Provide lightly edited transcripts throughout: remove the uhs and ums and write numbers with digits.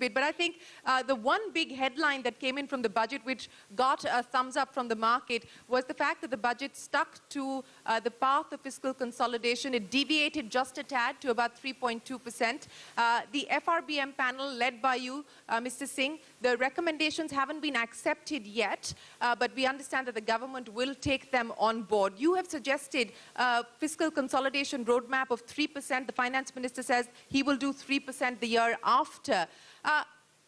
bit, but I think the one big headline that came in from the budget, which got a thumbs up from the market, was the fact that the budget stuck to the path of fiscal consolidation. It deviated just a tad to about 3.2%. The FRBM panel, led by you, Mr. Singh, the recommendations haven't been accepted yet, but we understand that the government will take them on board. You have suggested a fiscal consolidation roadmap of 3%. The finance minister says he will do 3% the year after.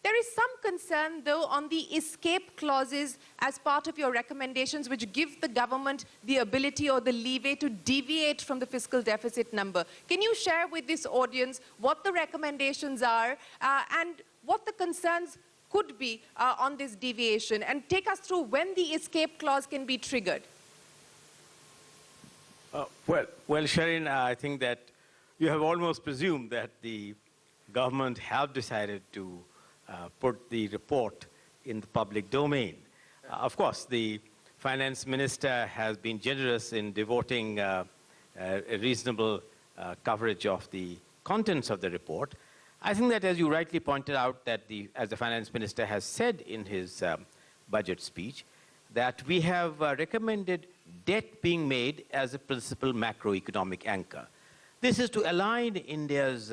There is some concern, though, on the escape clauses as part of your recommendations, which give the government the ability or the leeway to deviate from the fiscal deficit number. Can you share with this audience what the recommendations are and what the concerns could be on this deviation, and take us through when the escape clause can be triggered? Well, Shireen, I think that you have almost presumed that the government have decided to put the report in the public domain. Of course, the finance minister has been generous in devoting a reasonable coverage of the contents of the report. I think that, as you rightly pointed out, that as the finance minister has said in his budget speech, that we have recommended debt being made as a principal macroeconomic anchor. This is to align India's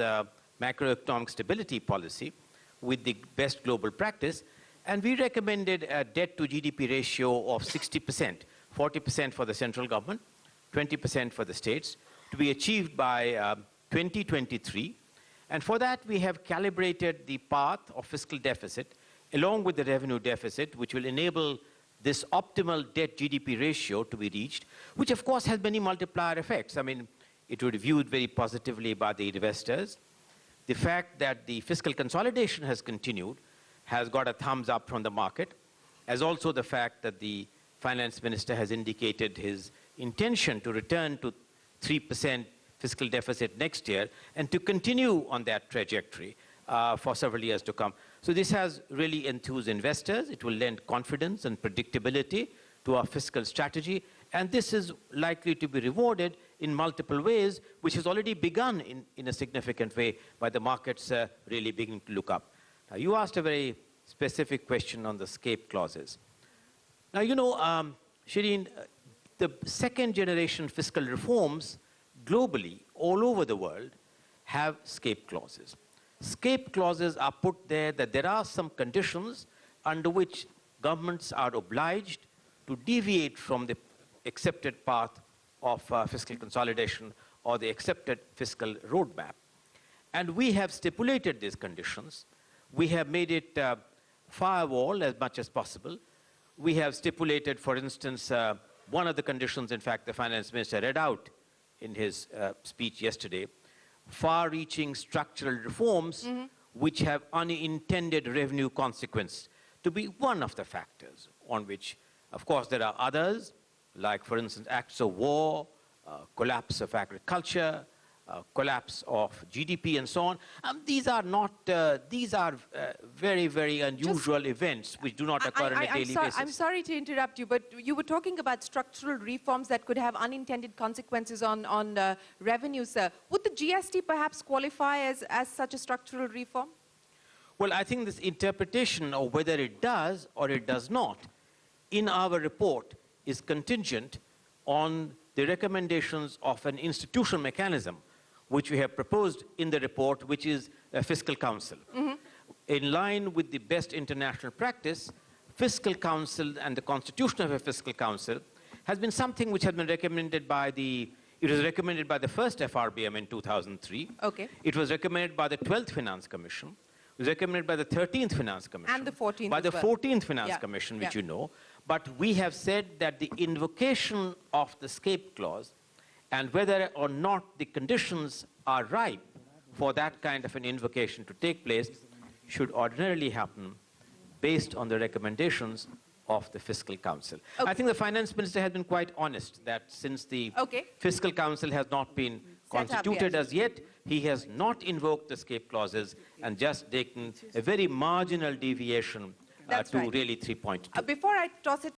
macroeconomic stability policy with the best global practice, and we recommended a debt to GDP ratio of 60%, 40% for the central government, 20% for the states, to be achieved by 2023. And for that, we have calibrated the path of fiscal deficit along with the revenue deficit, which will enable this optimal debt GDP ratio to be reached, which of course has many multiplier effects. I mean, it would be viewed very positively by the investors. The fact that the fiscal consolidation has continued has got a thumbs up from the market, as also the fact that the finance minister has indicated his intention to return to 3% fiscal deficit next year and to continue on that trajectory for several years to come. So this has really enthused investors. It will lend confidence and predictability to our fiscal strategy, and this is likely to be rewarded in multiple ways, which has already begun in a significant way by the markets really beginning to look up. Now, you asked a very specific question on the escape clauses. Now, you know, Shireen, the second generation fiscal reforms globally, all over the world, have escape clauses. Escape clauses are put there that there are some conditions under which governments are obliged to deviate from the accepted path of fiscal consolidation or the accepted fiscal roadmap. And we have stipulated these conditions. We have made it firewall as much as possible. We have stipulated, for instance, one of the conditions, in fact, the finance minister read out in his speech yesterday, far-reaching structural reforms which have unintended revenue consequence to be one of the factors on which, of course, there are others, like, for instance, acts of war, collapse of agriculture, collapse of GDP, and so on. These are not, these are very, very unusual events which do not occur on a daily basis. I'm sorry to interrupt you, but you were talking about structural reforms that could have unintended consequences on revenue, sir. Would the GST perhaps qualify as such a structural reform? Well, I think this interpretation of whether it does or it does not in our report is contingent on the recommendations of an institutional mechanism which we have proposed in the report, which is a fiscal council. In line with the best international practice, fiscal council and the constitution of a fiscal council has been something which has been recommended by it was recommended by the first FRBM in 2003. Okay. It was recommended by the 12th Finance Commission. It was recommended by the 13th Finance Commission. And the 14th By the as well. 14th Finance Commission, which you know. But we have said that the invocation of the escape clause and whether or not the conditions are ripe for that kind of an invocation to take place should ordinarily happen based on the recommendations of the Fiscal Council. Okay. I think the Finance Minister has been quite honest that since the Fiscal Council has not been constituted as yet, he has not invoked the escape clauses and just taken a very marginal deviation to really 3.2. Before I toss it